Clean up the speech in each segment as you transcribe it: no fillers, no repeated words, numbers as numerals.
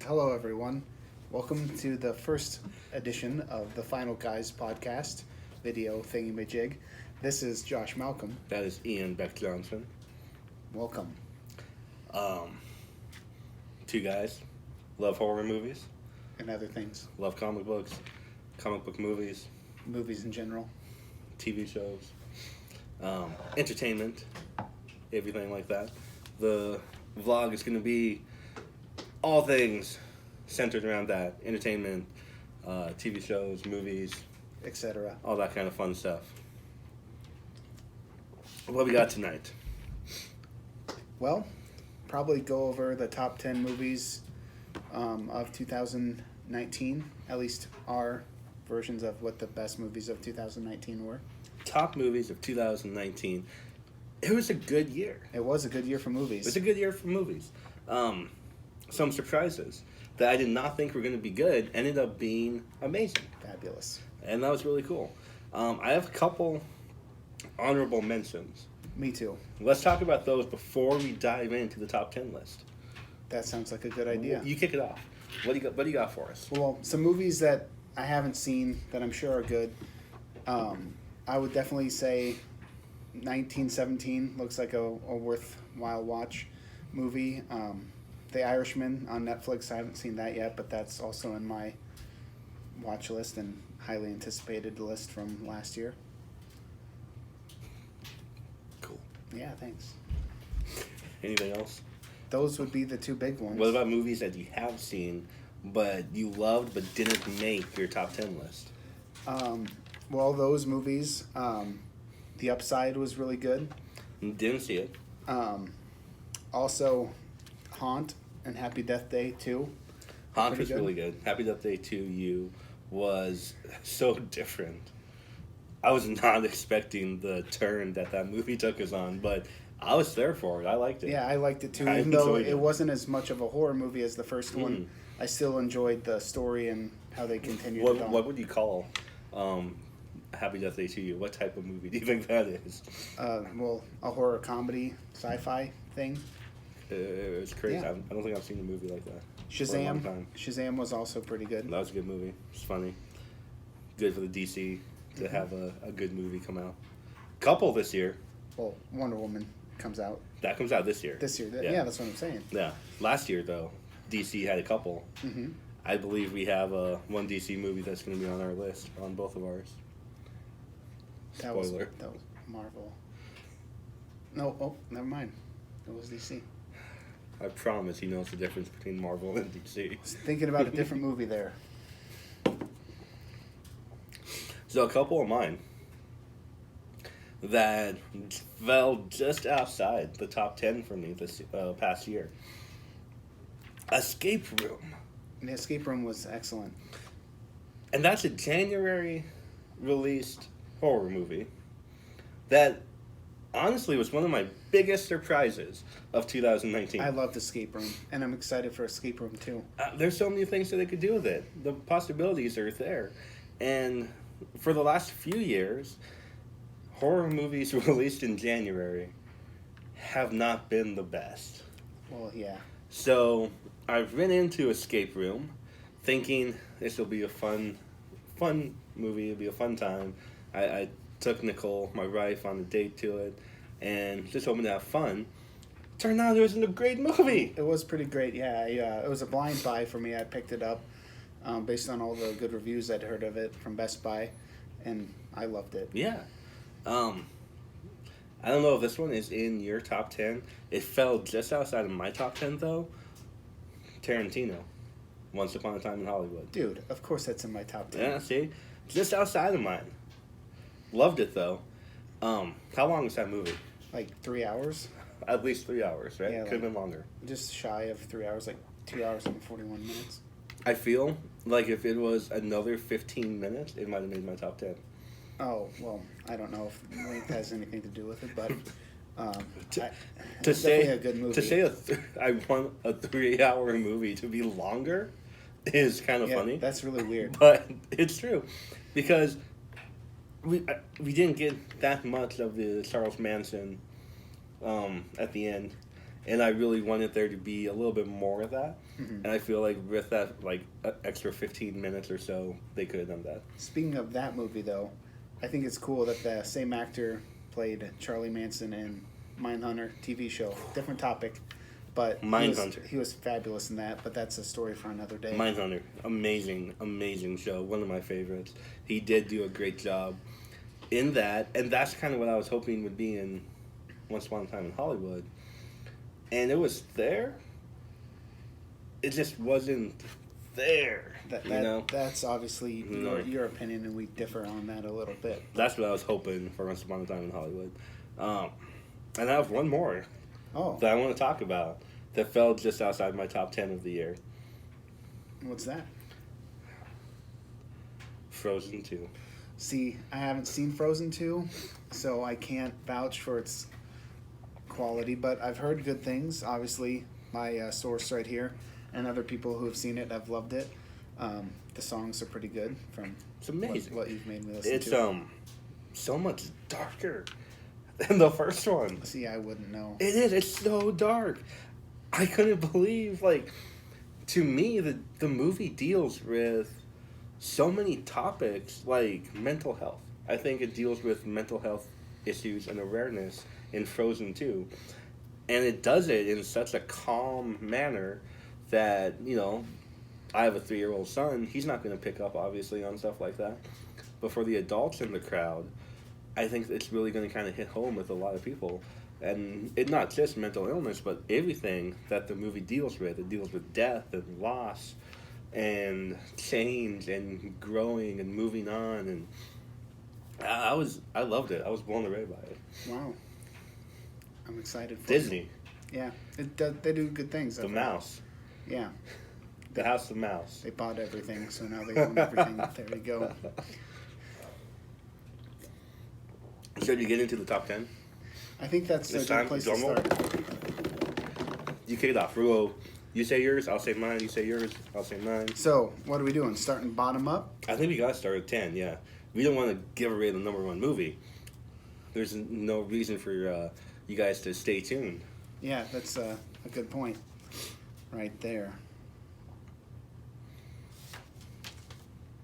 Hello, everyone. Welcome to the first edition of the Final Guys podcast video thingy-majig. This is Josh Malcolm. That is Ian Beck Johnson. Welcome. Two guys, love horror movies, And other things. love comic books, comic book movies, Movies in general. TV shows, entertainment, everything like that. The vlog is going to be all things centered around that. Entertainment, TV shows, movies, Etc. all that kind of fun stuff. What we got tonight? Well, probably go over the top 10 movies of 2019. At least our versions of what the best movies of 2019 were. Top movies of 2019. It was a good year. It was a good year for movies. It was a good year for movies. Some surprises that I did not think were going to be good ended up being amazing. Fabulous. And that was really cool. I have a couple honorable mentions. Me too. Let's talk about those before we dive into the top 10 list. That sounds like a good idea. You kick it off. What do you got for us? Well, some movies that I haven't seen that I'm sure are good. I would definitely say 1917 looks like a worthwhile watch movie. The Irishman on Netflix, I haven't seen that yet, but that's also in my watch list and highly anticipated list from last year. Cool. Yeah, thanks. Anything else? Those would be the two big ones. What about movies that you have seen but you loved but didn't make your top 10 list? Well, those movies, The Upside was really good. Didn't see it. Also, Haunt and Happy Death Day 2. Haunt was really good. Happy Death Day to You was so different. I was not expecting the turn that movie took us on, but I was there for it. I liked it. Yeah, I liked it too. I Even though enjoyed it it. wasn't as much of a horror movie as the first one, I still enjoyed the story and how they continued it on. What would you call Happy Death Day to You? What type of movie do you think that is? Well, a horror comedy sci-fi thing. It's crazy. Yeah. I don't think I've seen a movie like that. For a long Shazam. time. Shazam was also pretty good. That was a good movie. It's funny. Good for the DC to have a good movie come out. Couple this year. Well, Wonder Woman comes out That comes out this year. this year. Yeah, that's what I'm saying. Yeah. Last year, though, DC had a couple. Mm-hmm. I believe we have one DC movie that's going to be on our list, on both of ours. Spoiler. That was Marvel. No, never mind. It was DC. I promise he knows the difference between Marvel and DC. I was thinking about a different movie there. So a couple of mine that fell just outside the top 10 for me this past year. Escape Room. The Escape Room was excellent. And that's a January released horror movie that honestly was one of my biggest surprises of 2019. I loved Escape Room, and I'm excited for Escape Room 2. There's so many things that they could do with it. The possibilities are there. And for the last few years, horror movies released in January have not been the best. Well, yeah. So I've been into Escape Room thinking this will be a fun movie, it'll be a fun time. I took Nicole, my wife, on a date to it and just hoping to have fun. Turned out it was a great movie. It was pretty great, yeah. It was a blind buy for me. I picked it up based on all the good reviews I'd heard of it from Best Buy, and I loved it. Yeah. I don't know if this one is in your top 10. It fell just outside of my top 10, though. Tarantino. Once Upon a Time in Hollywood. Dude, of course that's in my top 10. Yeah, see? Just outside of mine. Loved it, though. How long was that movie? Like 3 hours? At least 3 hours, right? Yeah, Could have been longer. Just shy of 3 hours, like 2 hours and 41 minutes. I feel like if it was another 15 minutes, it might have made my top 10. Oh, well, I don't know if length has anything to do with it, but To it's say definitely a good movie. To say I want a 3-hour movie to be longer is kind of funny. That's really weird. But it's true, because we didn't get that much of the Charles Manson at the end, and I really wanted there to be a little bit more of that. Mhm. And I feel like with that, like, extra 15 minutes or so, they could have done that. Speaking of that movie, though, I think it's cool that the same actor played Charlie Manson in Mindhunter TV show. Different topic, but Mindhunter. he was fabulous in that. But that's a story for another day. Mindhunter, amazing show, one of my favorites. He did do a great job in that, and that's kind of what I was hoping would be in Once Upon a Time in Hollywood. And it was there. It just wasn't there. That's obviously No. your opinion, and we differ on that a little bit. That's what I was hoping for Once Upon a Time in Hollywood. And I have one more Oh, that I want to talk about that fell just outside my top 10 of the year. what's that? Frozen 2. See, I haven't seen Frozen 2, so I can't vouch for its quality, but I've heard good things. Obviously, my source right here, and other people who have seen it have loved it. The songs are pretty good from It's amazing. what you've made me listen It's to. so much darker than the first one. See, I wouldn't know. It is. It's so dark. I couldn't believe, like, to me, the movie deals with so many topics, like mental health. I think it deals with mental health issues and awareness in Frozen 2. And it does it in such a calm manner that, I have a 3-year-old son. He's not going to pick up, obviously, on stuff like that. But for the adults in the crowd, I think it's really going to kind of hit home with a lot of people. And it not just mental illness, but everything that the movie deals with. It deals with death and loss and change and growing and moving on. And I loved it. I was blown away by it. Wow. I'm excited for Disney. it. Yeah, they do good things. The mouse. Yeah. The House of Mouse. They bought everything, so now they own everything. There we go. Should we get into the top 10? I think that's a This good time, place drum to roll. start. You kick it off. Ruo, you say yours, I'll say mine. You say yours, I'll say mine. So, what are we doing? Starting bottom up? I think we got to start at 10, yeah. We don't want to give away the number one movie. There's no reason for you guys to stay tuned. Yeah, that's a good point. Right there.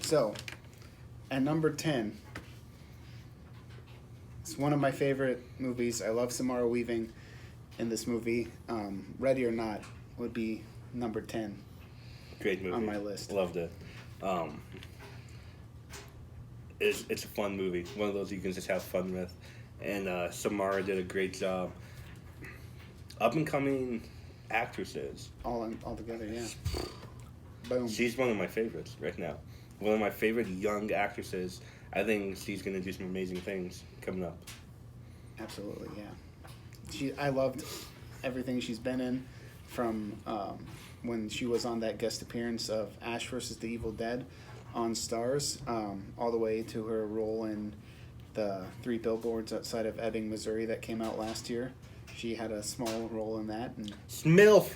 So, at number 10, it's one of my favorite movies. I love Samara Weaving in this movie. Ready or Not would be number 10 Great movie. on my list. Loved it. It's a fun movie. One of those you can just have fun with. And Samara did a great job. Up and coming actresses. All together, yeah. Boom. She's one of my favorites right now. One of my favorite young actresses. I think she's going to do some amazing things coming up. Absolutely, yeah. I loved everything she's been in, from when she was on that guest appearance of Ash vs. the Evil Dead on Stars, all the way to her role in the 3 Billboards Outside of Ebbing, Missouri that came out last year. She had a small role in that, and Smilf!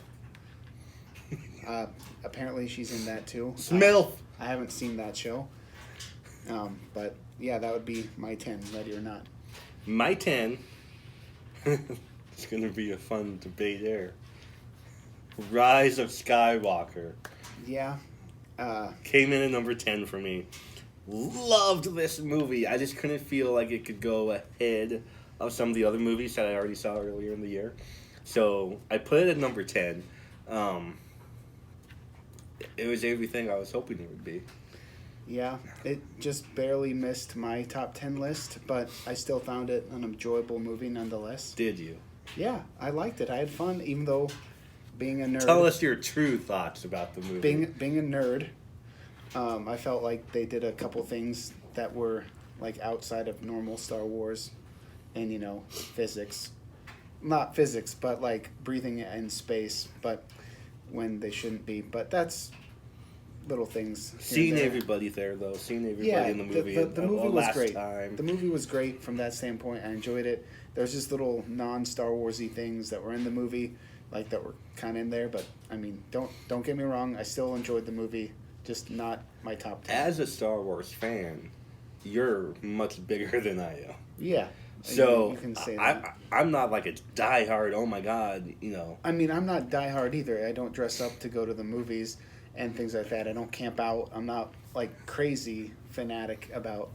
apparently she's in that too. Smilf! I haven't seen that show, but yeah, that would be my 10, Ready or Not. My 10, it's going to be a fun debate there. Rise of Skywalker. Yeah. Came in at number 10 for me. Loved this movie. I just couldn't feel like it could go ahead of some of the other movies that I already saw earlier in the year. So I put it at number 10. It was everything I was hoping it would be. Yeah, it just barely missed my top 10 list, but I still found it an enjoyable movie nonetheless. Did you? Yeah, I liked it. I had fun, even though being a nerd. Tell us your true thoughts about the movie. Being a nerd, I felt like they did a couple things that were like outside of normal Star Wars, and physics. Not physics, but like breathing in space, but when they shouldn't be. But that's little things. Seeing everybody there, though. Seeing everybody in the movie. The movie was great. Time. The movie was great from that standpoint. I enjoyed it. There's just little non-Star Warsy things that were in the movie, like that were kind of in there. But I mean, don't get me wrong. I still enjoyed the movie, just not my top 10. As a Star Wars fan, you're much bigger than I am. Yeah. So you can say that. I'm not like a diehard. Oh my god, I mean, I'm not diehard either. I don't dress up to go to the movies and things like that. I don't camp out. I'm not like crazy fanatic about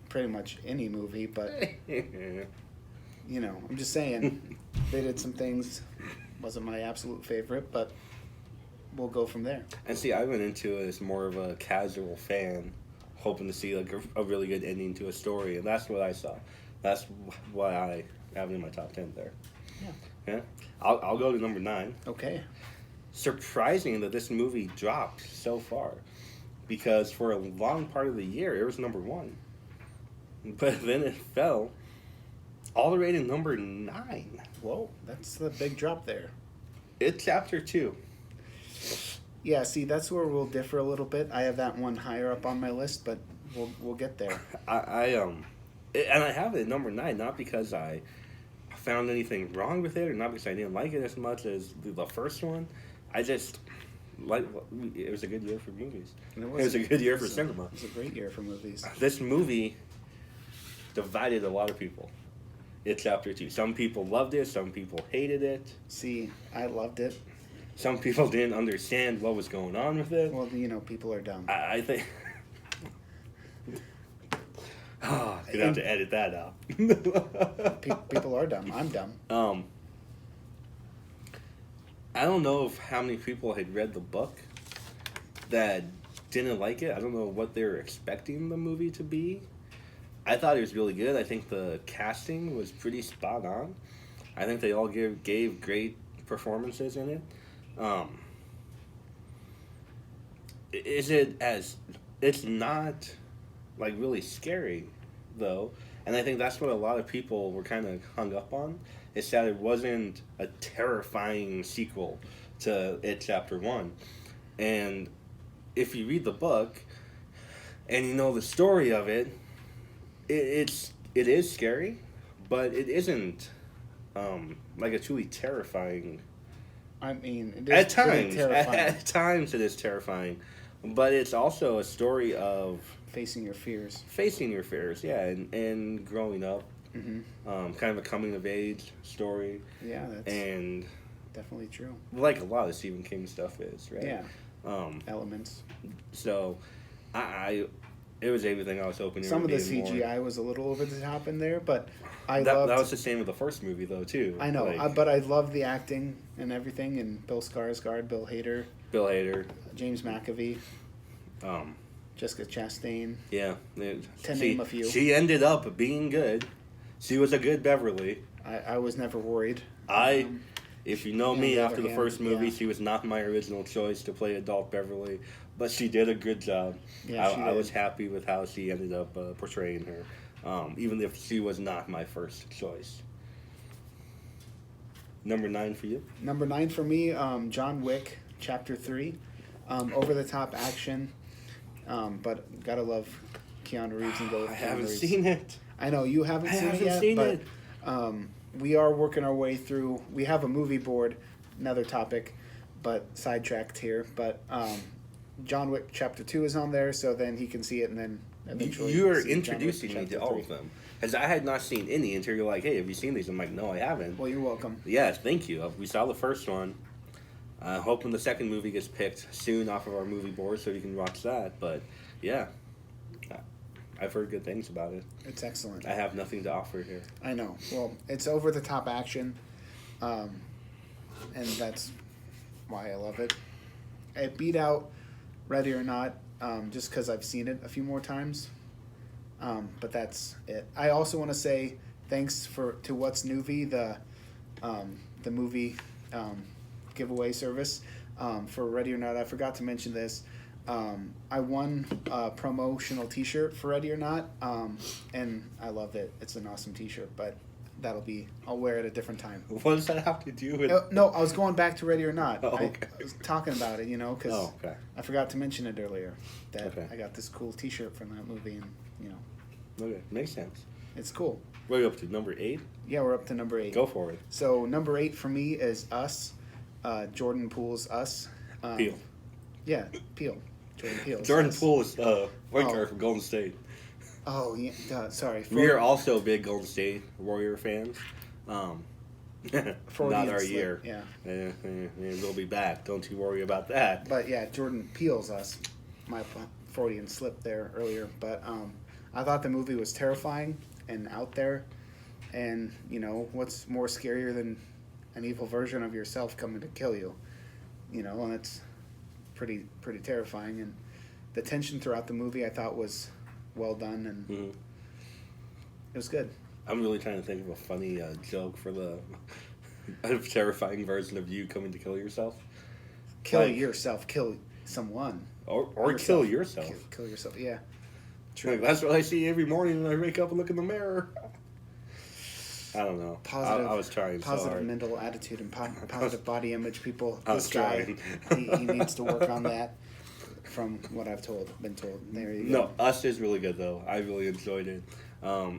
pretty much any movie, but I'm just saying they did some things. Wasn't my absolute favorite, but we'll go from there. And see, I went into it as more of a casual fan, hoping to see like a really good ending to a story, and that's what I saw. That's why I have it in my top 10 there. Yeah. I'll go to number 9. Okay. Surprising that this movie dropped so far, because for a long part of the year it was number 1, but then it fell all the way to number 9. Whoa, that's the big drop there. It's Chapter 2. Yeah, see, that's where we'll differ a little bit. I have that one higher up on my list, but we'll get there. And I have it at number 9, not because I found anything wrong with it, or not because I didn't like it as much as the first one. I just it was a good year for movies. It was a good year for cinema. It was a great year for movies. This movie divided a lot of people. It's Chapter 2. Some people loved it. Some people hated it. See, I loved it. Some people didn't understand what was going on with it. Well, people are dumb. I think... Oh, you're going to have to edit that out. People are dumb. I'm dumb. I don't know how many people had read the book that didn't like it. I don't know what they were expecting the movie to be. I thought it was really good. I think the casting was pretty spot on. I think they all gave great performances in it. It's not like really scary though, and I think that's what a lot of people were kind of hung up on, is that it wasn't a terrifying sequel to It Chapter 1. And if you read the book and you know the story of it, it is scary, but it isn't like a truly terrifying. I mean, it is terrifying. At times it is terrifying, but it's also a story of facing your fears. Yeah, and growing up. Mm-hmm. Kind of a coming of age story. Yeah, that's and definitely true. Like a lot of Stephen King stuff is, right? Yeah. Elements. So, it was everything I was hoping. Some of the CGI was a little over the top in there, but that was the same with the first movie though too. I know, but I love the acting and everything, and Bill Skarsgård, Bill Hader, James McAvoy, Jessica Chastain. Yeah, to name a few. She ended up being good. She was a good Beverly. I was never worried. If you know me, after the first movie, she was not my original choice to play adult Beverly, but she did a good job. Yeah, I was happy with how she ended up portraying her, even if she was not my first choice. Number 9 for you? Number 9 for me, John Wick, Chapter 3. Over-the-top action, but gotta love Keanu Reeves and go with I Keanu haven't Reeves. seen it. I know you haven't seen it yet, but we are working our way through. We have a movie board, another topic, but sidetracked here. But John Wick Chapter 2 is on there, so then he can see it, and then eventually you are introducing me to all of them, because I had not seen any until you're like, "Hey, have you seen these?" I'm like, "No, I haven't." Well, you're welcome. Yes, thank you. We saw the first one. Hoping the second movie gets picked soon off of our movie board so you can watch that. But yeah, I've heard good things about it. It's excellent. I have nothing to offer here. I know. Well, it's over-the-top action, and that's why I love it. It beat out Ready or Not just because I've seen it a few more times, but that's it. I also want to say thanks to What's Newsy, the movie giveaway service for Ready or Not. I forgot to mention this. I won a promotional T-shirt for Ready or Not, and I loved it. It's an awesome T-shirt, but I'll wear it a different time. What does that have to do with? No, I was going back to Ready or Not. Oh, okay. I was talking about it, because okay. I forgot to mention it earlier. That I got this cool T-shirt from that movie, and Okay, makes sense. it's cool. What are you up to? Number 8? Yeah, we're up to number 8. Go for it. So number 8 for me is Us. Jordan Peele's Us. Peele. Yeah, Peele. Jordan Peele. Jordan Peele is white guy from Golden State. Oh yeah, sorry. We are also big Golden State Warrior fans. Um, not our slip, year. Yeah. We'll be back. Don't you worry about that. But yeah, Jordan Peele's us. My Freudian slip there earlier. But I thought the movie was terrifying and out there. And, you know, what's more scarier than an evil version of yourself coming to kill you? You know, and it's pretty terrifying. And the tension throughout the movie I thought was well done, and it was good. I'm really trying to think of a funny joke for the terrifying version of you coming to kill yourself. Kill yourself, kill someone. Or kill yourself. Kill yourself, yeah. True. Like, that's what I see every morning when I wake up and look in the mirror. I don't know. Positive, I was trying so positive hard. mental attitude and positive body image. People, I this was guy, trying. he needs to work on that. From what I've been told. There you go. No, Us is really good though. I really enjoyed it.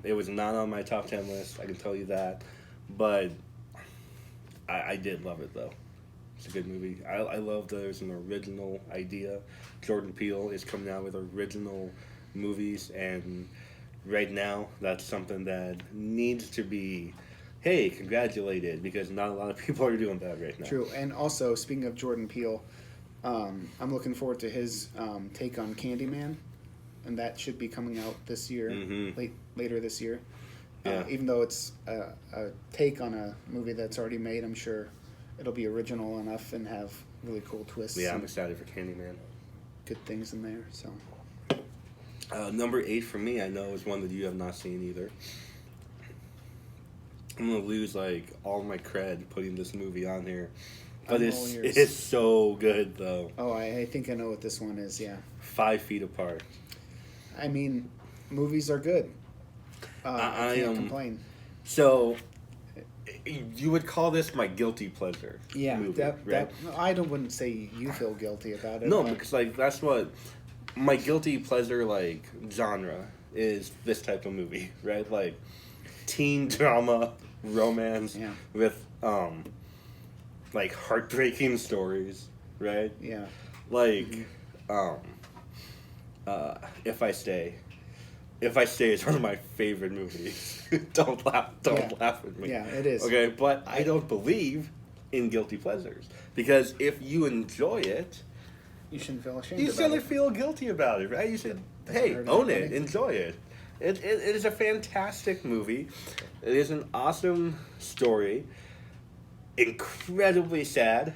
It was not on my top 10 list. I can tell you that, but I did love it though. It's a good movie. I love that there's an original idea. Jordan Peele is coming out with original movies, and right now that's something that needs to be, hey, congratulated, because not a lot of people are doing that right now. True, and also speaking of Jordan Peele, I'm looking forward to his take on Candyman, and that should be coming out this year, later this year. Yeah. Even though it's a take on a movie that's already made, I'm sure it'll be original enough and have really cool twists. Yeah, I'm and excited for Candyman. good things in there. So Number 8 for me, I know, is one that you have not seen either. I'm gonna lose like all my cred putting this movie on here, but it's so good though. Oh, I think I know what this one is. Yeah. 5 Feet Apart. I mean, movies are good. I can't complain. So, you would call this my guilty pleasure? Yeah, movie, right? wouldn't say you feel guilty about it. No, because like that's what my guilty pleasure like genre is. This type of movie, right? Like teen drama, romance with like heartbreaking stories, right? Yeah. Like If I Stay. If I Stay is one of my favorite movies. Don't laugh at me. Yeah, it is. Okay, but I don't believe in guilty pleasures, because if you enjoy it, You shouldn't feel ashamed. you about shouldn't it. feel guilty about it, right? You should, Doesn't hey, hurt own it, anybody. enjoy it. It is a fantastic movie. It is an awesome story. Incredibly sad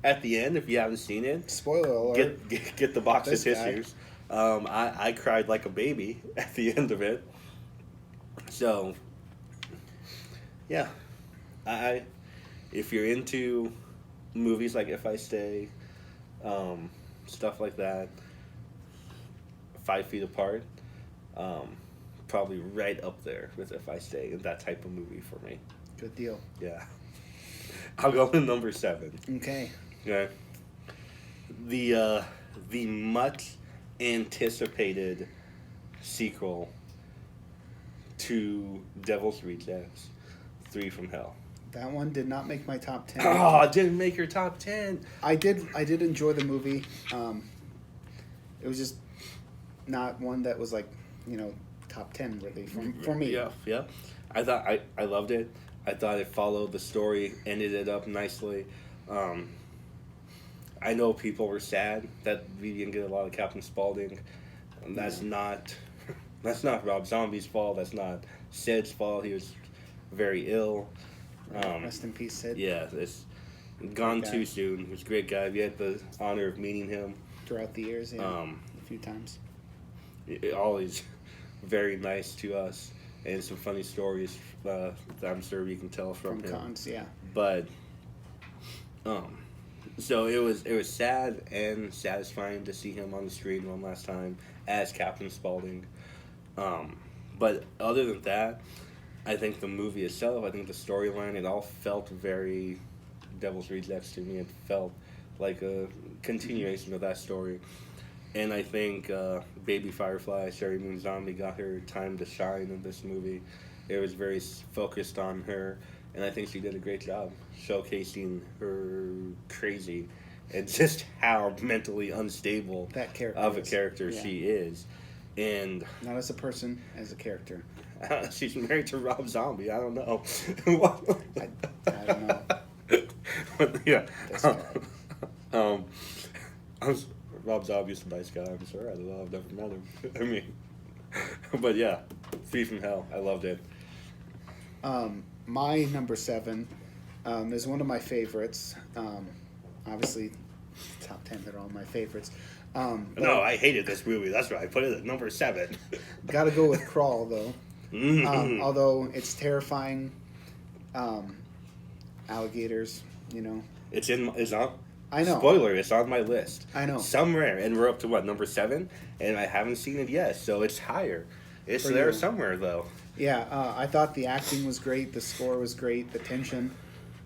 at the end. If you haven't seen it, Spoiler alert. get the box of This guy. tissues. I cried like a baby at the end of it. So, yeah, if you're into movies like If I Stay, stuff like that, 5 Feet Apart, probably right up there with If I Stay in that type of movie for me. Good deal. Yeah. I'll go with number 7. Okay. Okay. The much anticipated sequel to Devil's Rejects, 3 from Hell. That one did not make my top 10. Oh, it didn't make your top 10. I did enjoy the movie. It was just not one that was like, top 10 really for me. Yeah. I thought I loved it. I thought it followed the story, ended it up nicely. I know people were sad that we didn't get a lot of Captain Spaulding. And that's not Rob Zombie's fault. That's not Sid's fault. He was very ill. Rest in peace, Sid. Yeah, it's gone too soon. He was a great guy. We had the honor of meeting him. Throughout the years, a few times. Always very nice to us, and some funny stories that I'm sure we can tell from him. Cons, yeah. But so it was sad and satisfying to see him on the screen one last time as Captain Spaulding. But other than that, I think the movie itself, I think the storyline, it all felt very Devil's Rejects to me. It felt like a continuation of that story. And I think Baby Firefly, Sherry Moon Zombie, got her time to shine in this movie. It was very focused on her, and I think she did a great job showcasing her crazy and just how mentally unstable That character of a character yeah. she is. And Not as a person, as a character. she's married to Rob Zombie. I don't know. I don't know. But, yeah. This guy. Um, Rob Zombie's a nice guy. I'm sure. I don't know. I've never met him. I mean, but yeah, Free from Hell. I loved it. My number 7 is one of my favorites. Obviously, top 10 they're all my favorites. No, I hated this movie. That's why I put it at number 7. Gotta go with Crawl though. Mhm. Although it's terrifying. Alligators, you know. It's on. I know. Spoiler, it's on my list. I know. Somewhere, and we're up to what, number 7? And I haven't seen it yet, so it's higher. It's For there you. somewhere, though. Yeah, I thought the acting was great, the score was great, the tension.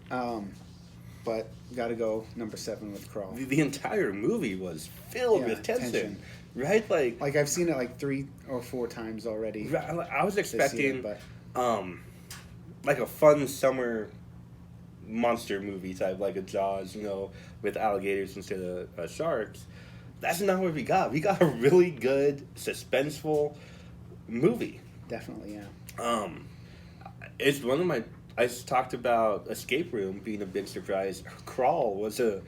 But gotta go number 7 with Crawl. The entire movie was filled Yeah, with tension. tension. Right? Like I've seen it like 3 or 4 times already. I was this year, expecting, but like a fun summer monster movie type, like a Jaws, with alligators instead of sharks. That's not what we got. We got a really good, suspenseful movie. definitely, yeah. It's one of my. I talked about Escape Room being a big surprise. Crawl was a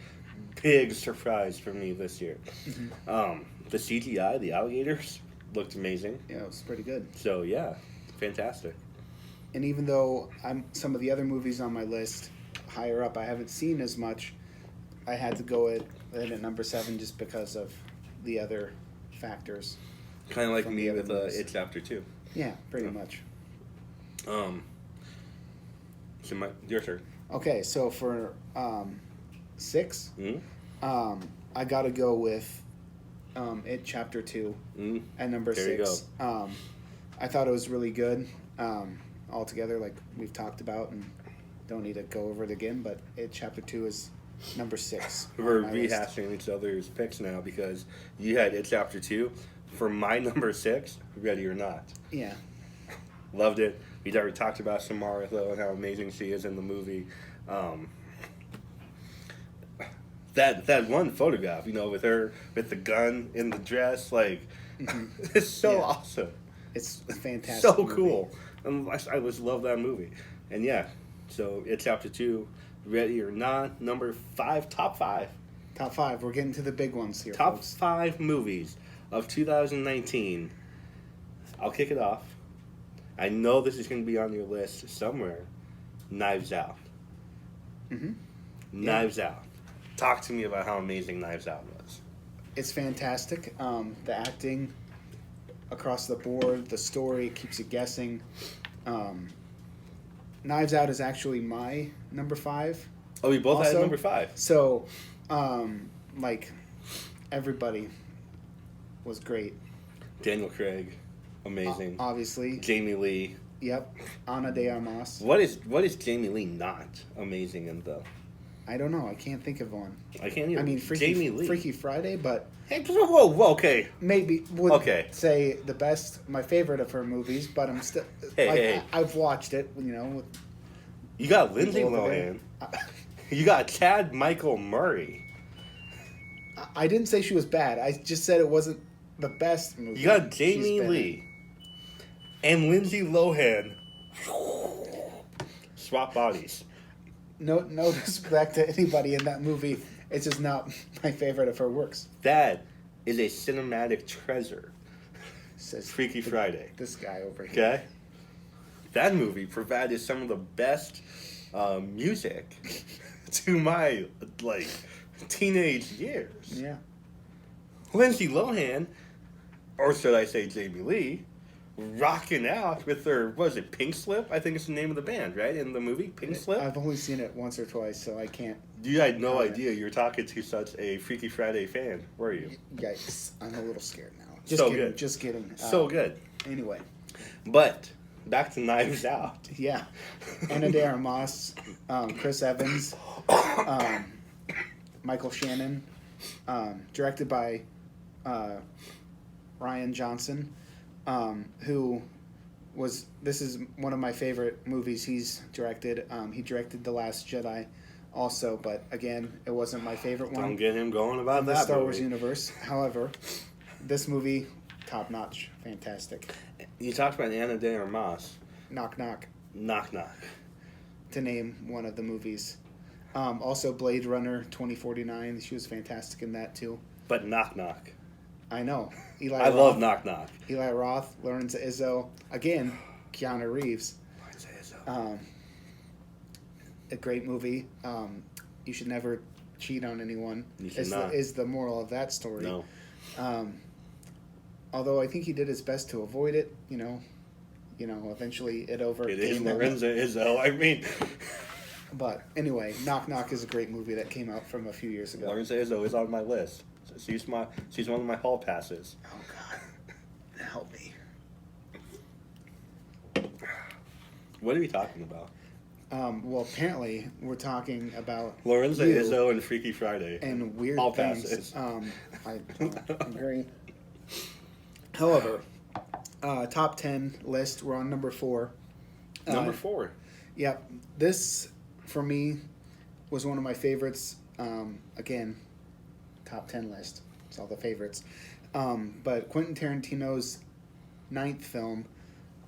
big surprise for me this year. Mm-hmm. The CGI, the alligators, looked amazing. Yeah, it was pretty good. So yeah, fantastic. And even though some of the other movies on my list higher up I haven't seen as much, I had to go at number 7 just because of the other factors. Kind of like From me the other with movies. It Chapter 2. Yeah, pretty Yeah. much. So your turn. Okay, so for 6, Mm-hmm. I gotta go with It Chapter 2 Mm-hmm. at number There you 6. I thought it was really good altogether, like we've talked about, and don't need to go over it again, but It Chapter 2 is number 6. We're on my list. rehashing each other's picks now because you had It Chapter 2. For my number 6, Ready or Not. Yeah. Loved it. We'd already talked about Samara, though, and how amazing she is in the movie. That one photograph, with her with the gun in the dress, like, it's so Yeah. awesome. It's a fantastic. So movie. cool. And I just love that movie. And yeah, so It Chapter 2, Ready or Not, number 5, top 5. Top 5. We're getting to the big ones here, Top folks. 5 movies of 2019. I'll kick it off. I know this is going to be on your list somewhere. Knives Out. Mm-hmm. Knives Out. Talk to me about how amazing Knives Out was. It's fantastic. The acting across the board, the story keeps you guessing. Knives Out is actually my number 5. Oh, we both had Also- number 5. So, like, everybody was great. Daniel Craig, amazing. Obviously. Jamie Lee. Yep. Ana de Armas. What is Jamie Lee not amazing in, though? I don't know. I can't think of one. I can't even. I mean, Jamie Lee. Freaky Friday, but Hey, whoa, okay. maybe would Okay. say the best, my favorite of her movies, but I'm still, Hey. I've watched it, with You got Lindsay people over there. Lohan. You got Chad Michael Murray. I didn't say she was bad. I just said it wasn't the best movie. You got she's Jamie been in. Lee and Lindsay Lohan. Swap bodies. No disrespect to anybody in that movie. It's just not my favorite of her works. That is a cinematic treasure. Says Freaky Friday. this guy over here. Okay? That movie provided some of the best music to my, teenage years. Yeah. Lindsay Lohan, or should I say Jamie Lee, rocking out with her, what was it, Pink Slip? I think it's the name of the band, right? In the movie, Pink Slip? I've only seen it once or twice, so I can't. You had no Okay. idea you were talking to such a Freaky Friday fan, were you? Yikes! I'm a little scared now. Just So kidding. good. Just kidding. So good. Anyway, But, back to Knives Out. yeah. Ana de Armas, Chris Evans, Michael Shannon, directed by Ryan Johnson, who was. This is one of my favorite movies he's directed. He directed The Last Jedi, also, but again, it wasn't my favorite one. Don't get him going about in the that Star Wars movie. universe. However, this movie top notch, fantastic. You talked about Anna de Armas. Knock Knock, Knock Knock. to name one of the movies. Also, Blade Runner 2049. She was fantastic in that too. But Knock Knock. I know. Eli I Roth, love Knock Knock. Eli Roth, Lorenza Izzo, again, Keanu Reeves. Lorenza Izzo. A great movie. You should never cheat on anyone. You should not. Is the moral of that story. No. Although I think he did his best to avoid it. Eventually it overcame It is him. Lorenza Izzo. I mean, But anyway, Knock Knock is a great movie that came out from a few years ago. Lorenza Izzo is on my list. She's one of my hall passes. Oh God, help me. What are we talking about? Well, apparently we're talking about Lorenza you Izzo and Freaky Friday. and weird Hall things. passes. I agree. However, top 10 list. We're on number 4. Number 4. Yep. This, for me, was one of my favorites. Again, top 10 list. It's all the favorites. But Quentin Tarantino's 9th film,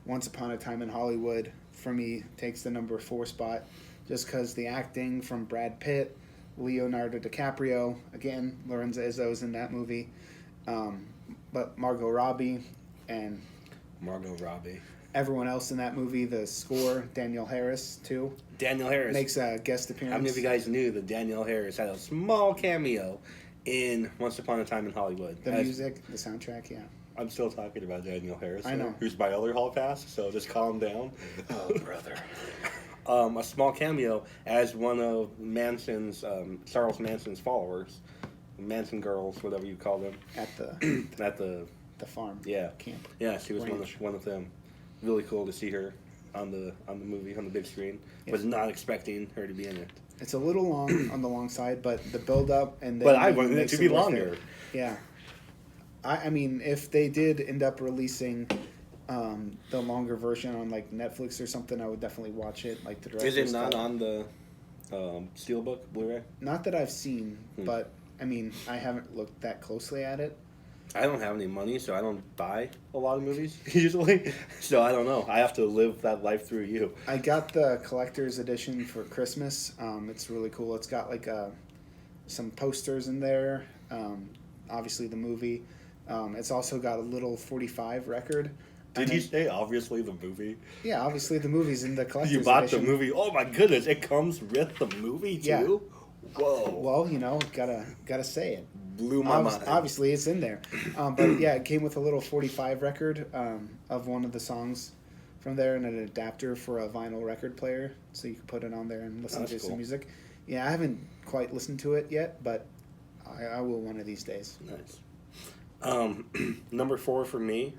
Once Upon a Time in Hollywood, for me, takes the number 4 spot. Just because the acting from Brad Pitt, Leonardo DiCaprio, again, Lorenza Izzo's in that movie. But Margot Robbie and everyone else in that movie, the score, Daniel Harris, too. Daniel Harris. Makes a guest appearance. How many of you guys knew that Daniel Harris had a small cameo in Once Upon a Time in Hollywood? The music, the soundtrack, yeah. I'm still talking about Daniel Harris. I know. Who's my other hall pass, so just calm down. Oh, brother. A small cameo as one of Charles Manson's followers. Manson girls, whatever you call them. At the At the farm. Yeah. Camp. Yeah, she was Ranch. one of them. Really cool to see her on the movie, on the big screen. Yeah. Was not expecting her to be in it. It's a little long on the long side, but the build up and then But I wanted it makes to be worth longer. it. Yeah. I mean, if they did end up releasing the longer version on like Netflix or something, I would definitely watch it. Like the director's Is it not cut. on the Steelbook Blu-ray? Not that I've seen, but I mean, I haven't looked that closely at it. I don't have any money, so I don't buy a lot of movies usually. So I don't know. I have to live that life through you. I got the collector's edition for Christmas. It's really cool. It's got like some posters in there. Obviously the movie. It's also got a little 45 record. Did you say obviously the movie? Yeah, obviously the movie's in the collector's You bought edition. the movie? Oh my goodness! It comes with the movie too. Yeah. Whoa! Well, gotta say it. Blew my mind. Obviously, it's in there. But yeah, it came with a little 45 record of one of the songs from there and an adapter for a vinyl record player, so you can put it on there and listen to some cool. music. Yeah, I haven't quite listened to it yet, but I will one of these days. Nice. Number 4 for me,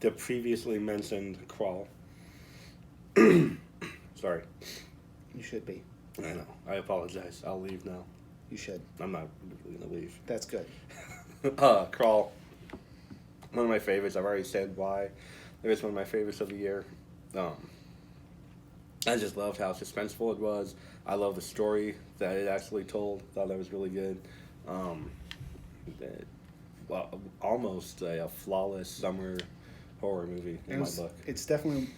the previously mentioned Crawl. Sorry. You should be. I know. I apologize. I'll leave now. You should. I'm not really going to leave. That's good. Crawl. One of my favorites. I've already said why. It was one of my favorites of the year. I just loved how suspenseful it was. I love the story that it actually told. Thought that was really good. Almost a flawless summer horror movie in my book. It's definitely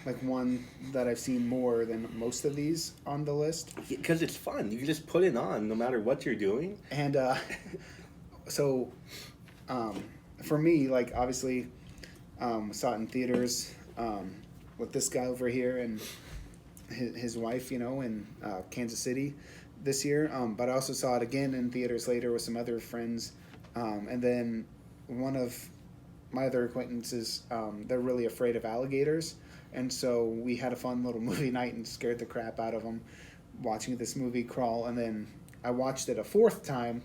like one that I've seen more than most of these on the list. Because it's fun. You can just put it on no matter what you're doing. And so for me, like obviously saw it in theaters with this guy over here and his wife, in Kansas City this year. But I also saw it again in theaters later with some other friends. And then one of my other acquaintances, they're really afraid of alligators. And so we had a fun little movie night and scared the crap out of them watching this movie Crawl. And then I watched it a 4th time.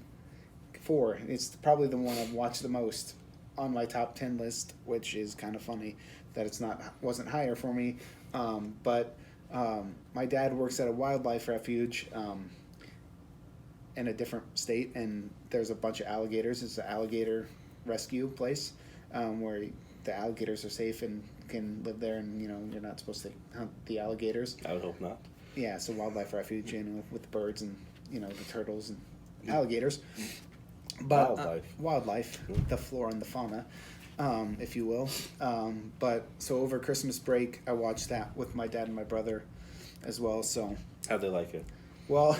4. It's probably the one I've watched the most on my top 10 list, which is kind of funny that wasn't higher for me. But my dad works at a wildlife refuge in a different state, and there's a bunch of alligators. It's an alligator rescue place where the alligators are safe and can live there, and you're not supposed to hunt the alligators. I would hope not. Yeah, it's a wildlife refuge, with the birds and the turtles and alligators. But Wildlife. wildlife, the flora and the fauna, if you will. But so over Christmas break, I watched that with my dad and my brother as well. So, How'd they like it? well,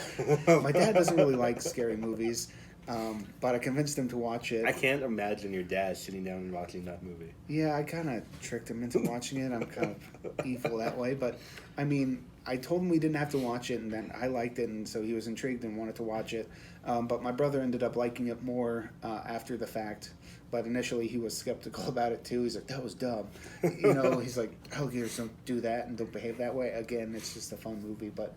my dad doesn't really like scary movies, but I convinced him to watch it. I can't imagine your dad sitting down and watching that movie. Yeah, I kind of tricked him into watching it. I'm kind of evil that way, but I mean, I told him we didn't have to watch it, and then I liked it, and so he was intrigued and wanted to watch it. But my brother ended up liking it more after the fact. But initially, he was skeptical about it too. He's like, "That was dumb," He's like, "Alligators don't do that and don't behave that way." Again, it's just a fun movie, but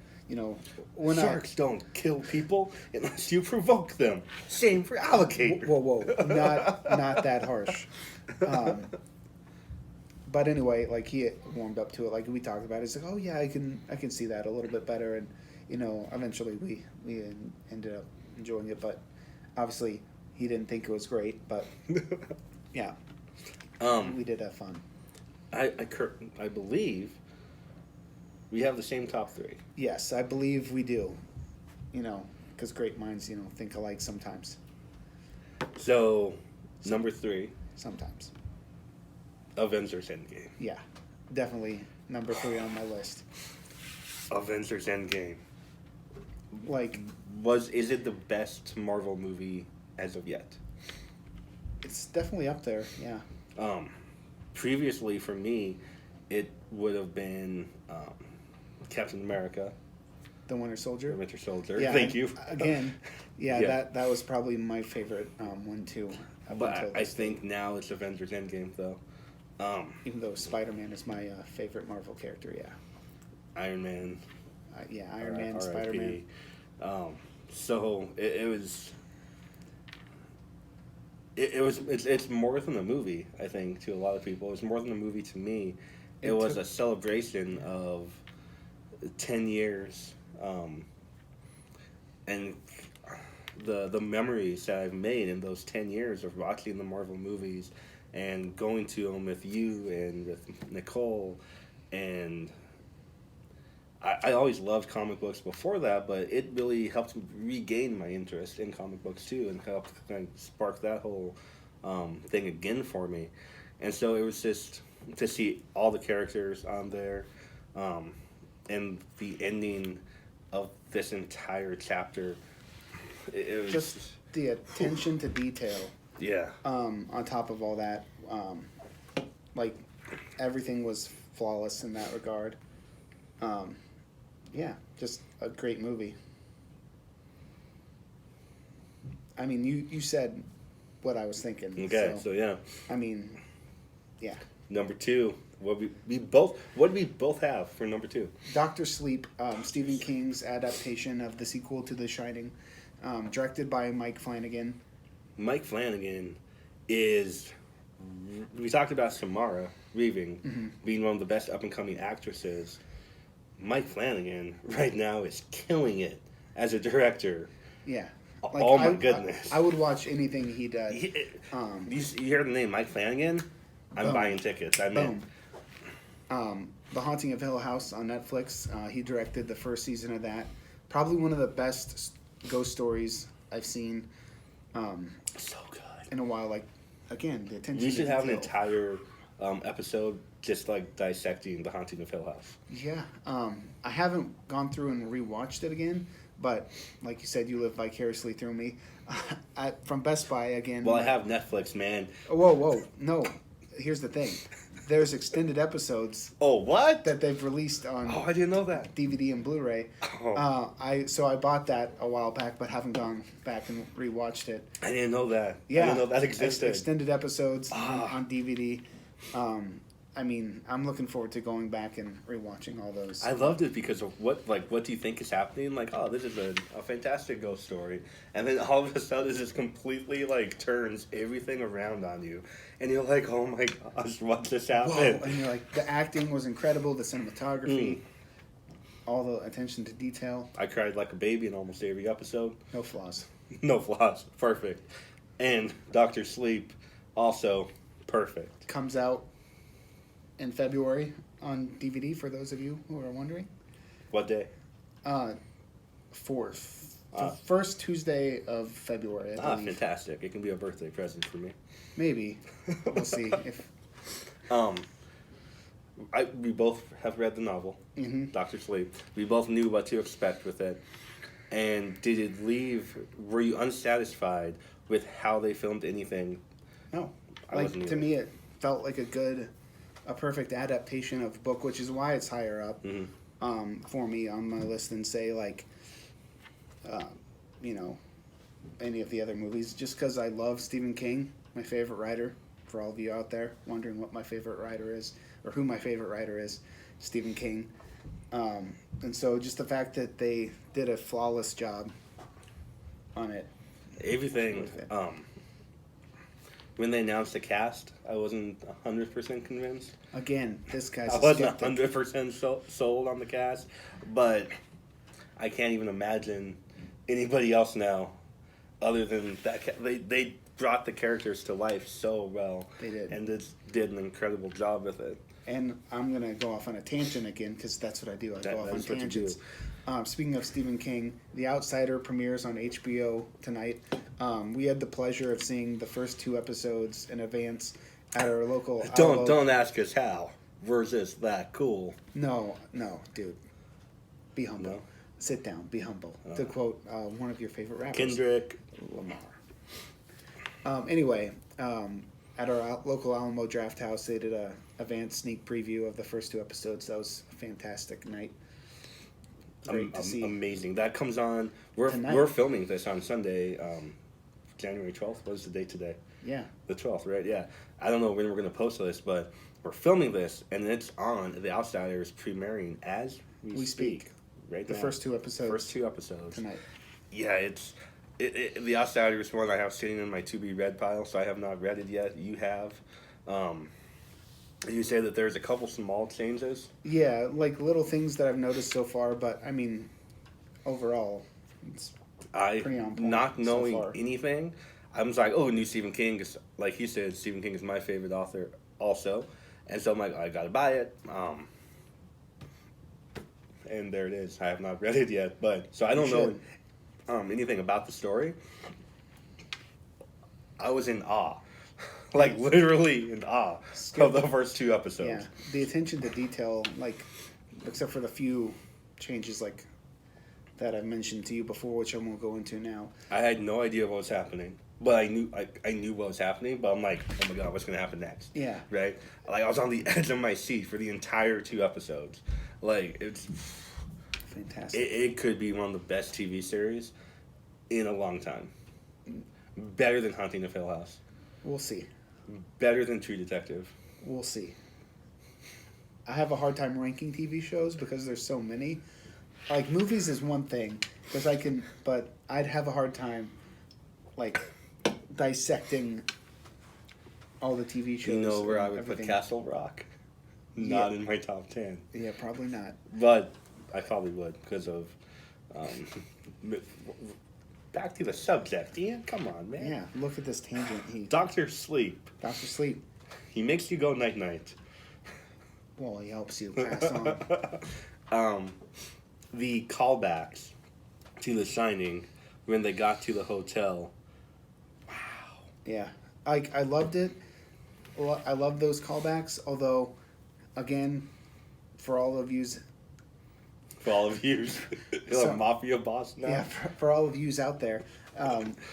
when Sharks don't kill people unless you provoke them. Same for alligators. Whoa, not that harsh. But anyway, like he warmed up to it, like we talked about. He's like, "Oh yeah, I can see that a little bit better," and eventually we ended up enjoying it. But obviously, he didn't think it was great. But yeah, we did have fun. I believe we have the same top three. Yes, I believe we do. Because great minds think alike sometimes. So, number 3, Sometimes. Avengers Endgame. Yeah, definitely number 3 on my list. Avengers Endgame. Like, Is it the best Marvel movie as of yet? it's definitely up there. Yeah. Previously for me, it would have been Captain America, The Winter Soldier. the Winter Soldier. Yeah, Thank you. Again, yeah, Yeah. that was probably my favorite one too. up But until I this think now it's Avengers Endgame though. even though Spider-Man is my favorite Marvel character, yeah. Iron Man. Yeah, Iron Man, R.I.P.. Spider-Man. So it's more than a movie, I think, to a lot of people. It's more than a movie to me. It was a celebration of 10 years, and the memories that I've made in those 10 years of watching the Marvel movies and going to them with you and with Nicole. And I always loved comic books before that, but it really helped regain my interest in comic books too, and helped kind of spark that whole thing again for me. And so it was just to see all the characters on there, and the ending of this entire chapter. It was Just the attention to detail. yeah. On top of all that, like everything was flawless in that regard. Yeah, just a great movie. I mean, you said what I was thinking. Okay, so yeah. I mean, yeah. Number 2, what did we both have for number 2? Doctor Sleep, Stephen King's adaptation of the sequel to The Shining, directed by Mike Flanagan. Mike Flanagan is. We talked about Samara Weaving being one of the best up and coming actresses. Mike Flanagan right now is killing it as a director. Yeah. Oh my goodness! I would watch anything he does. You hear the name Mike Flanagan? I'm Boom. buying tickets. I'm in. The Haunting of Hill House on Netflix. He directed the first season of that. Probably one of the best ghost stories I've seen So good. in a while. Like, again, the attention. We should to have an detail. entire episode just like dissecting The Haunting of Hill House. Yeah. I haven't gone through and rewatched it again, but like you said, you live vicariously through me. From Best Buy again. Well, I have Netflix, man. Whoa, no. Here's the thing. There's extended episodes Oh, what? that they've released on Oh, I didn't know that. DVD and Blu-ray. Oh. I bought that a while back, but haven't gone back and rewatched it. I didn't know that. Yeah, I didn't know that existed. Extended episodes Ah. on DVD. I mean, I'm looking forward to going back and rewatching all those. I loved it because of what do you think is happening? Like, oh, this is a fantastic ghost story. And then all of a sudden it just completely, like, turns everything around on you. And you're like, oh my gosh, what just happened? Whoa, and you're like, the acting was incredible, the cinematography, all the attention to detail. I cried like a baby in almost every episode. No flaws. No flaws. Perfect. And Dr. Sleep, also perfect. Comes out in February on DVD for those of you who are wondering. What day? 4th. The first Tuesday of February, I believe. Fantastic! It can be a birthday present for me. Maybe. We'll see if. We both have read the novel, Doctor Sleep. We both knew what to expect with it. And did it leave? Were you unsatisfied with how they filmed anything? No, to me, it felt like a perfect adaptation of the book, which is why it's higher up for me on my list than say any of the other movies. Just because I love Stephen King, my favorite writer. For all of you out there wondering what my favorite writer is, or who my favorite writer is, Stephen King. And so just the fact that they did a flawless job on it. Everything. When they announced the cast, I wasn't 100% convinced. Again, this guy's I wasn't 100% sold on the cast, but I can't even imagine anybody else now other than that. They brought the characters to life so well. They did. And did an incredible job with it. And I'm going to go off on a tangent again, because that's what I do. I go off on tangents. Speaking of Stephen King, The Outsider premieres on HBO tonight. We had the pleasure of seeing the first 2 episodes in advance at our local... Don't ask us how. Versus that cool. No, dude. Be humble. No? Sit down. Be humble. To quote one of your favorite rappers. Kendrick Lamar. Anyway, at our local Alamo Draft House, they did a advanced sneak preview of the first 2 episodes. That was a fantastic night. Great to see. Amazing. That comes on. We're filming this on Sunday, January 12th. What is the date today? Yeah. The 12th, right? Yeah. I don't know when we're going to post this, but we're filming this, and it's on The Outsiders premiering as we speak. Right the now. First 2 episodes. First 2 episodes. Tonight. Yeah, The Outsiders one I have sitting in my to-be-read pile, so I have not read it yet. You have. You say that there's a couple small changes? Yeah, like little things that I've noticed so far, but I mean, overall, it's pretty on point. Not knowing anything, I was like, oh, new Stephen King. Like you said, Stephen King is my favorite author also. And so I'm like, I gotta buy it. And there it is. I have not read it yet, but so I don't know anything about the story. I was in awe. Like, literally in awe of the first 2 episodes. Yeah, the attention to detail, like, except for the few changes, like, that I mentioned to you before, which I won't go into now. I had no idea what was happening, but I knew what was happening, but I'm like, oh my god, what's going to happen next? Yeah. Right? Like, I was on the edge of my seat for the entire 2 episodes. Like, it's... Fantastic. It could be one of the best TV series in a long time. Better than Haunting of Hill House. We'll see. Better than True Detective. We'll see. I have a hard time ranking TV shows because there's so many. Like, movies is one thing, because but I'd have a hard time, like, dissecting all the TV shows. You know where I would put Castle Rock? Not in my top 10. Yeah, probably not. But I probably would because of... back to the subject, Ian. Come on, man. Yeah, look at this tangent. Dr. Sleep. Dr. Sleep. He makes you go night-night. Well, he helps you pass on. The callbacks to The Shining when they got to the hotel. Wow. Yeah. I loved it. I love those callbacks, although, again, for all of yous... For all of yous. You're a mafia boss now? Yeah, for all of yous out there.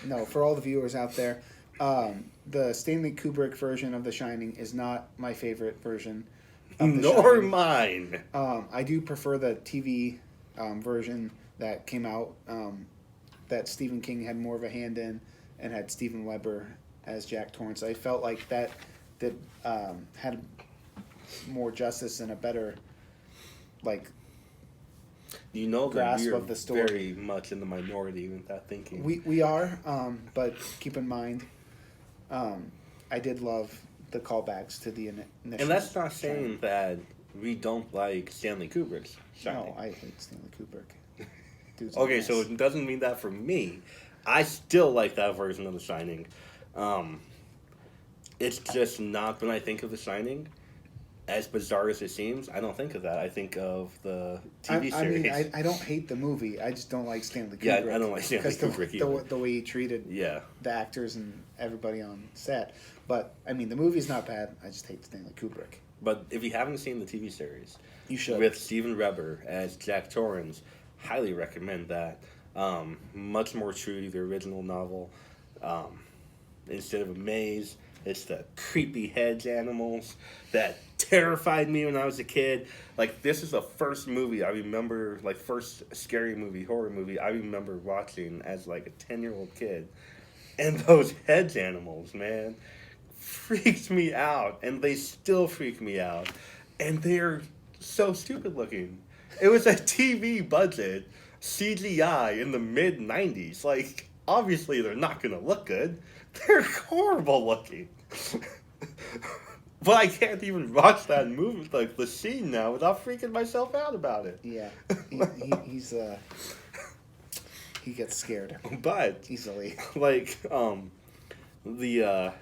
No, for all the viewers out there. The Stanley Kubrick version of The Shining is not my favorite version of The Nor Shining. mine. I do prefer the TV version that came out that Stephen King had more of a hand in and had Steven Weber as Jack Torrance. I felt like that had more justice and a better, like, you know, grasp of the story. Very much in the minority with that thinking. We are, but keep in mind, I did love the callbacks to the initial. And that's not saying that we don't like Stanley Kubrick's Shining. No, I hate Stanley Kubrick. Dude's okay, so it doesn't mean that for me. I still like that version of The Shining. It's just not, when I think of The Shining, as bizarre as it seems, I don't think of that. I think of the TV I series. mean, I don't hate the movie. I just don't like Stanley Kubrick. Yeah, I don't like Stanley Kubrick either. The way he treated the actors and everybody on set. But, I mean, the movie's not bad. I just hate Stanley Kubrick. But if you haven't seen the TV series, you should. With Steven Weber as Jack Torrance, highly recommend that. Much more true to the original novel. Instead of a maze, it's the creepy hedge animals that terrified me when I was a kid. Like, this is the first movie I remember, like, first scary movie, horror movie I remember watching as, like, a 10-year-old kid. And those hedge animals, man, freaked me out. And they still freak me out. And they're so stupid looking. It was a TV budget, CGI in the mid-90s. Like, obviously they're not going to look good. They're horrible looking. But I can't even watch that movie, like the scene now, without freaking myself out about it. Yeah, he gets scared. But easily. Like the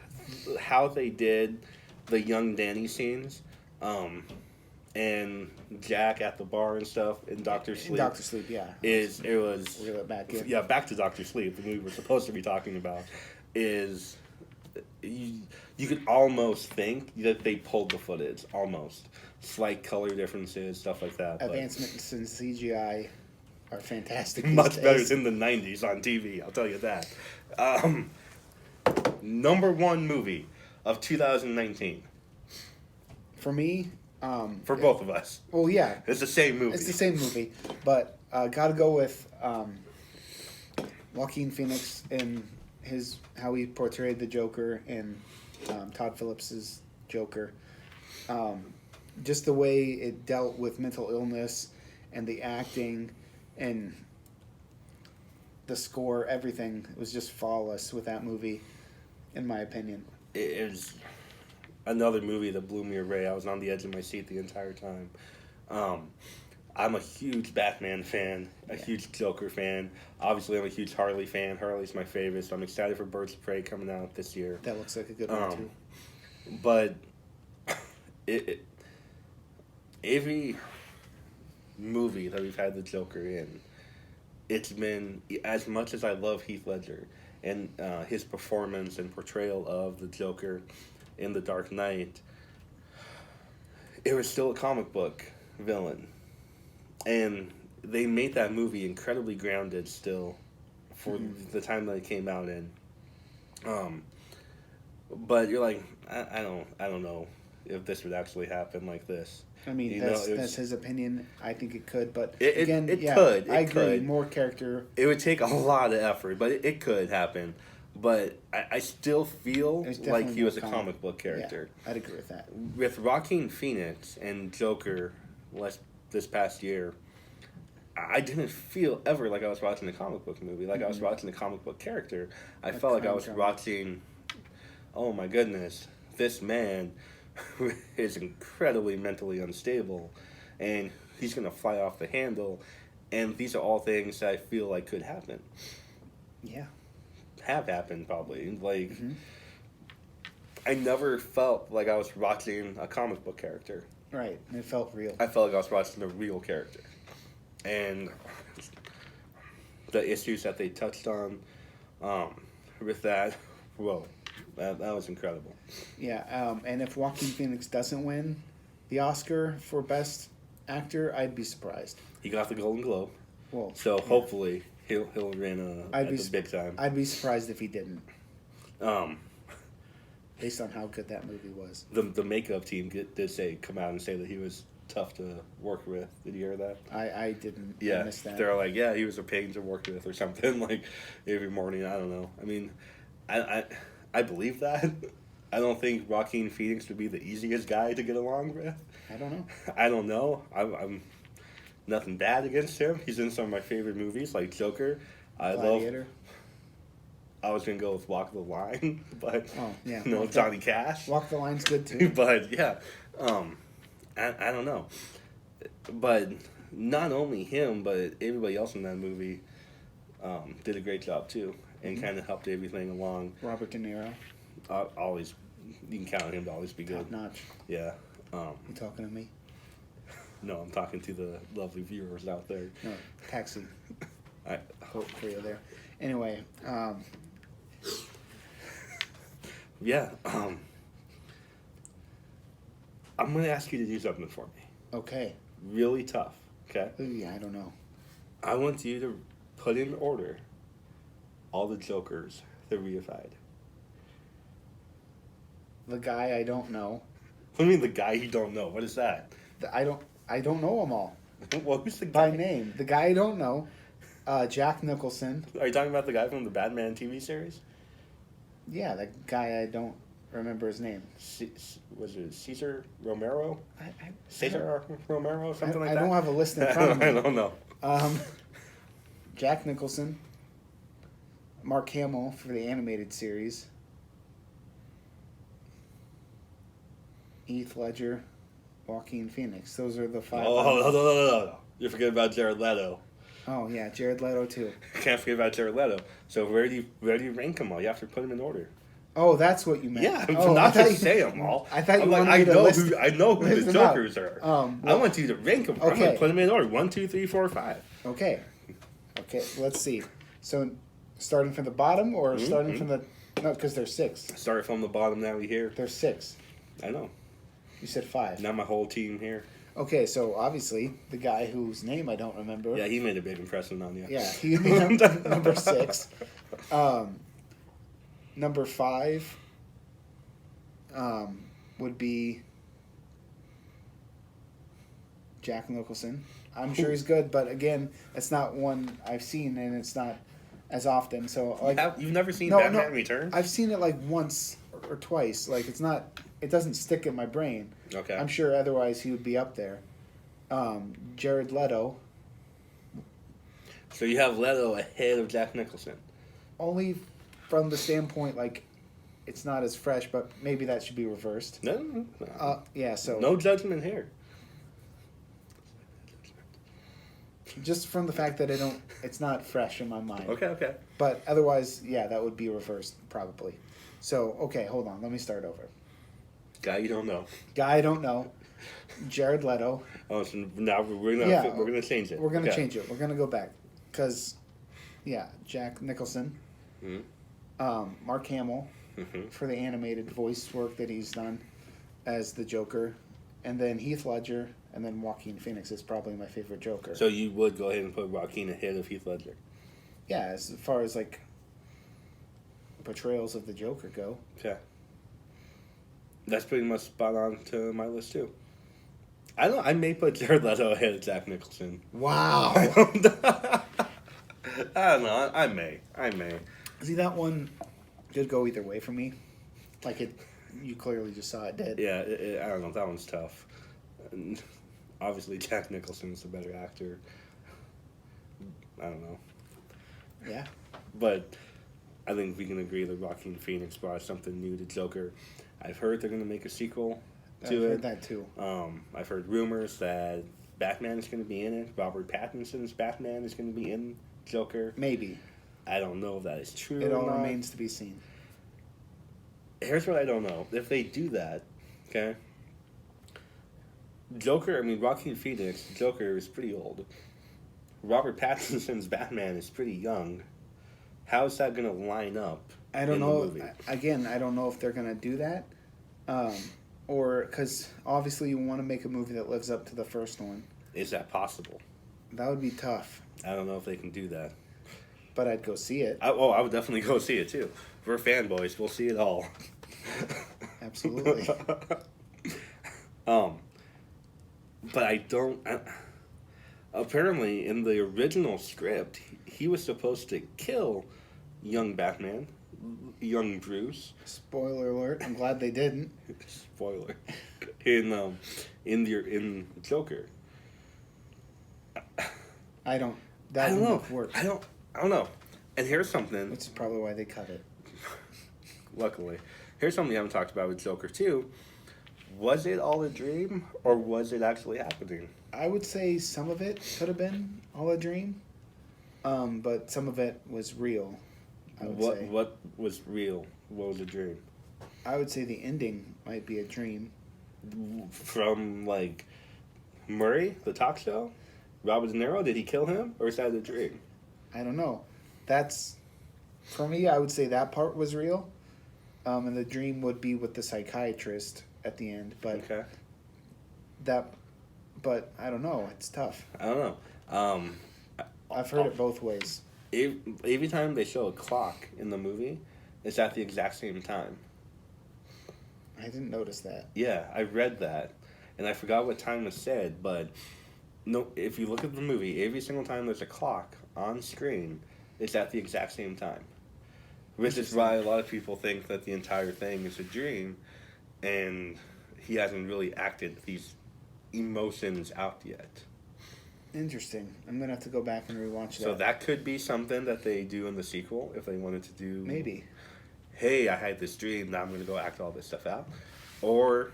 how they did the young Danny scenes, and Jack at the bar and stuff in Doctor Sleep. Doctor Sleep, yeah. It was reel it back in. Yeah, back to Doctor Sleep, the movie we're supposed to be talking about. Is you could almost think that they pulled the footage, almost. Slight color differences, stuff like that. Advancements in CGI are fantastic. Much better than the 90s on TV, I'll tell you that. Number one movie of 2019. For me, for both of us. Well, yeah. It's the same movie. It's the same movie, but gotta go with Joaquin Phoenix and how he portrayed the Joker and Todd Phillips's Joker. Just the way it dealt with mental illness and the acting and the score, everything was just flawless with that movie, in my opinion. It was another movie that blew me away. I was on the edge of my seat the entire time. I'm a huge Batman fan, a huge Joker fan. Obviously, I'm a huge Harley fan. Harley's my favorite, so I'm excited for Birds of Prey coming out this year. That looks like a good one, too. But every movie that we've had the Joker in, it's been, as much as I love Heath Ledger and his performance and portrayal of the Joker in The Dark Knight, it was still a comic book villain. And they made that movie incredibly grounded still for the time that it came out in. But you're like, I don't know if this would actually happen like this. I mean, that's his opinion. I think it could, but it could. I agree. More character. It would take a lot of effort, but it could happen. But I still feel like he was a comic book character. Yeah, I'd agree with that. With Joaquin Phoenix and Joker this past year, I didn't feel ever like I was watching a comic book movie, like I was watching a comic book character. I felt like I was watching, oh my goodness, this man is incredibly mentally unstable, and he's going to fly off the handle, and these are all things that I feel like could happen. Yeah. Have happened, probably. Like, I never felt like I was watching a comic book character. Right, and it felt real. I felt like I was watching a real character. And the issues that they touched on with that, whoa, that was incredible. Yeah, and if Joaquin Phoenix doesn't win the Oscar for Best Actor, I'd be surprised. He got the Golden Globe, well, so hopefully he'll win at the big time. I'd be surprised if he didn't. Based on how good that movie was. The makeup team did come out and say that he was tough to work with. Did you hear that? I didn't. Yeah, I missed that. They're like, yeah, he was a pain to work with or something. Like every morning, I don't know. I mean, I believe that. I don't think Joaquin Phoenix would be the easiest guy to get along with. I don't know. I don't know. I'm nothing bad against him. He's in some of my favorite movies, like Joker. Gladiator. I was gonna go with Walk the Line, but no, Johnny Cash. Walk the Line's good too. But yeah, I don't know. But not only him, but everybody else in that movie did a great job too, and kind of helped everything along. Robert De Niro. Always, you can count on him to always be good. Top notch. Yeah. You talking to me? No, I'm talking to the lovely viewers out there. No, taxi. I Quote for you there. Anyway, yeah. I'm gonna ask you to do something for me. okay. Really tough. Okay. Ooh, yeah, I don't know. I want you to put in order all the Jokers that reified. The guy I don't know. What do you mean the guy you don't know? What is that? I don't know them all Well, who's the guy? by name. The guy I don't know. Jack Nicholson. Are you talking about the guy from the Batman TV series? Yeah, the guy I don't remember his name. Was it Cesar Romero? I Cesar Romero, something like I that? don't have a list in front of me. I don't know. Jack Nicholson. Mark Hamill for the animated series. Heath Ledger. Joaquin Phoenix. Those are the five. Oh, no. You forget about Jared Leto. Oh, yeah, Jared Leto, too. Can't forget about Jared Leto. So where do you rank them all? You have to put them in order. Oh, that's what you meant. Yeah, oh, not to say them all. I thought you I'm like, wanted me to list. I know who list the them out. Jokers are. Well, I want you to rank them. I'm okay. going to put them in order. 1, 2, 3, 4, 5. Okay. Okay, let's see. So, starting from the bottom or starting from the... No, because there's 6. Starting from the bottom now we here. There's 6. I know. You said 5. Now my whole team here. Okay, so obviously, the guy whose name I don't remember... Yeah, he made a big impression on you. Yeah, he number 6. Number 5 would be Jack Nicholson. I'm sure he's good, but again, it's not one I've seen, and it's not as often. So like, You've never seen Batman Returns? I've seen it like once or twice. Like it's not, it doesn't stick in my brain. Okay. I'm sure otherwise he would be up there. Jared Leto. So you have Leto ahead of Jack Nicholson. Only from the standpoint like it's not as fresh, but maybe that should be reversed. No. Yeah. So No judgment here. just from the fact that it's not fresh in my mind. Okay. But otherwise, yeah, that would be reversed probably. So okay, hold on. Let me start over. Guy you don't know. Guy I don't know. Jared Leto. Oh, so now we're gonna change it. We're gonna change it. We're gonna go back because, yeah, Jack Nicholson, Mark Hamill for the animated voice work that he's done as the Joker, and then Heath Ledger, and then Joaquin Phoenix is probably my favorite Joker. So you would go ahead and put Joaquin ahead of Heath Ledger. Yeah, as far as like portrayals of the Joker go. Yeah. That's pretty much spot on to my list too. I may put Jared Leto ahead of Jack Nicholson. Wow. I don't know. I may. See, that one could go either way for me. Like you clearly just saw it did. Yeah, I don't know. That one's tough. And obviously, Jack Nicholson's the better actor. I don't know. Yeah. But I think we can agree that Joaquin Phoenix brought something new to Joker. I've heard they're going to make a sequel to it. I've heard that too. I've heard rumors that Batman is going to be in it. Robert Pattinson's Batman is going to be in Joker. Maybe. I don't know if that is true. It all or not. remains to be seen. Here's what I don't know. If they do that, okay? Joaquin Phoenix, Joker is pretty old. Robert Pattinson's Batman is pretty young. How is that going to line up? I don't in know. The movie? Again, I don't know if they're going to do that. Or, because obviously you want to make a movie that lives up to the first one. Is that possible? That would be tough. I don't know if they can do that. But I'd go see it. I would definitely go see it too. We're fanboys. We'll see it all. Absolutely. But I don't... apparently, in the original script, he was supposed to kill young Batman, young Bruce. Spoiler alert. I'm glad they didn't. Spoiler. In Joker. I don't... I That don't know. wouldn't work. I don't know. And here's something... Which is probably why they cut it. Luckily. Here's something we haven't talked about with Joker 2. Was it all a dream, or was it actually happening? I would say some of it could have been all a dream. But some of it was real, I would say. What was real? What was a dream? I would say the ending might be a dream. from like Murray, the talk show? Robert De Niro, did he kill him, or is that a dream? I don't know. That's, for me, I would say that part was real. And the dream would be with the psychiatrist at the end. But Okay. but I don't know. It's tough. I don't know. I've heard it both ways. Every time they show a clock in the movie, it's at the exact same time. I didn't notice that. Yeah, I read that, and I forgot what time was said, but no, if you look at the movie, every single time there's a clock on screen, it's at the exact same time. Which is why a lot of people think that the entire thing is a dream, and he hasn't really acted these emotions out yet. Interesting. I'm going to have to go back and rewatch that. So that could be something that they do in the sequel if they wanted to do. Maybe. Hey, I had this dream, now I'm going to go act all this stuff out. Or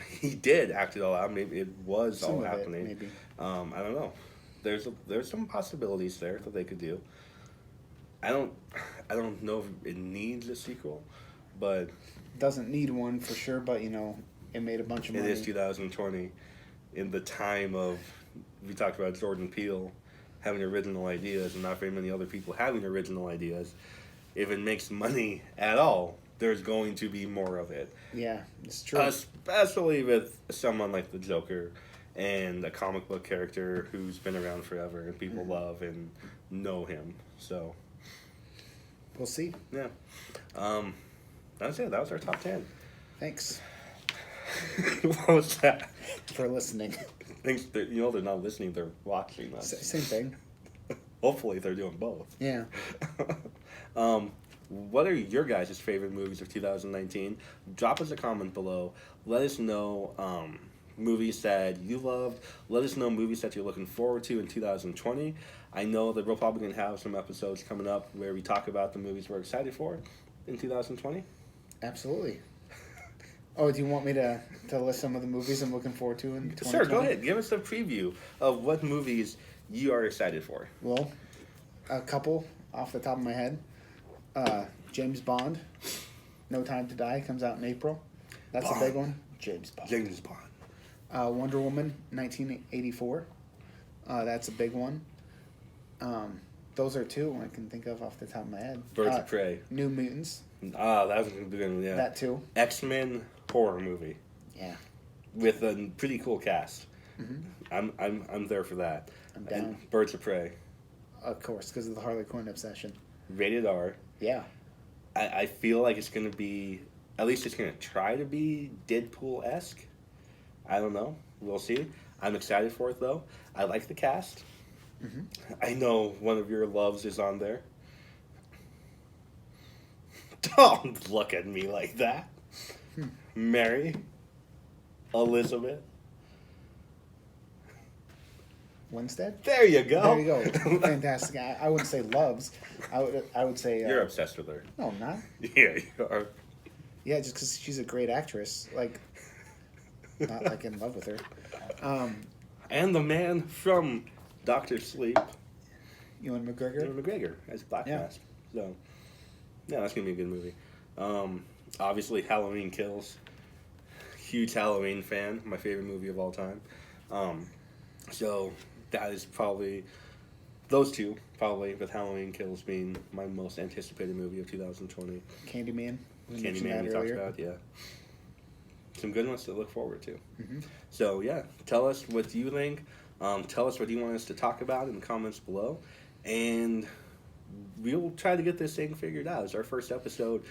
he did act it all out. Maybe it was Some all of it, happening. maybe. I don't know. There's some possibilities there that they could do. I don't know if it needs a sequel, but Doesn't need one for sure, but, you know, it made a bunch of money. it is 2020 in the time of, we talked about Jordan Peele having original ideas and not very many other people having original ideas. If it makes money at all, there's going to be more of it. Yeah, it's true. Especially with someone like the Joker and a comic book character who's been around forever and people love and know him. So, We'll see. yeah. That's it. That was our top 10. Thanks What was that? for listening. Thanks. They're not listening. They're watching us. Same thing. Hopefully, they're doing both. Yeah. What are your guys' favorite movies of 2019? Drop us a comment below. Let us know movies that you loved. Let us know movies that you're looking forward to in 2020. I know that we'll probably going to have some episodes coming up where we talk about the movies we're excited for in 2020. Absolutely. Oh, do you want me to list some of the movies I'm looking forward to in 2020? Sure, go ahead. Give us a preview of what movies you are excited for. Well, a couple off the top of my head. James Bond, No Time to Die, comes out in April. That's Bond. a big one. James Bond. James Bond. Wonder Woman, 1984. That's a big one. Those are two I can think of off the top of my head. Birds of Prey. New Mutants. That was a good one, yeah. That too. X-Men horror movie Yeah. with a pretty cool cast. Mm-hmm. I'm there for that. I'm down. And Birds of Prey. Of course, because of the Harley Quinn obsession. Rated R. Yeah. I feel like it's going to be, at least it's going to try to be Deadpool-esque. I don't know. We'll see. I'm excited for it, though. I like the cast. Mm-hmm. I know one of your loves is on there. Don't look at me like that. Mary. Elizabeth. Winstead? There you go. There you go. Fantastic. I wouldn't say loves. I would say... You're obsessed with her. No, I'm not. Yeah, you are. Yeah, just because she's a great actress. Like, not like in love with her. And the man from Dr. Sleep. Ewan McGregor. Ewan McGregor as Black Yeah. Mask. So, yeah, that's going to be a good movie. Obviously, Halloween Kills. Huge Halloween fan. My favorite movie of all time. So, that is probably... Those two, probably, with Halloween Kills being my most anticipated movie of 2020. Candyman. We mentioned Candyman, that we talked earlier. about, yeah. Some good ones to look forward to. Mm-hmm. So, yeah, tell us what you think. Tell us what you want us to talk about in the comments below. And we'll try to get this thing figured out. It's our first episode.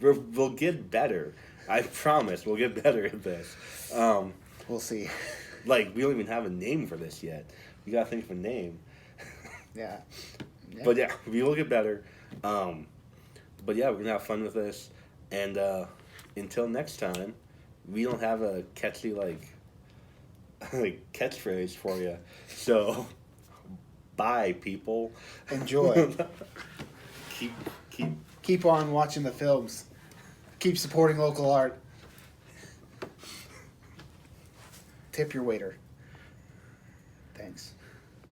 We'll get better. I promise we'll get better at this. We'll see. Like, we don't even have a name for this yet. We got to think of a name. Yeah. But, yeah, we will get better. But, yeah, we're going to have fun with this. And until next time, we don't have a catchy, like catchphrase for you. So, bye, people. Enjoy. Keep on watching the films. Keep supporting local art. Tip your waiter. Thanks.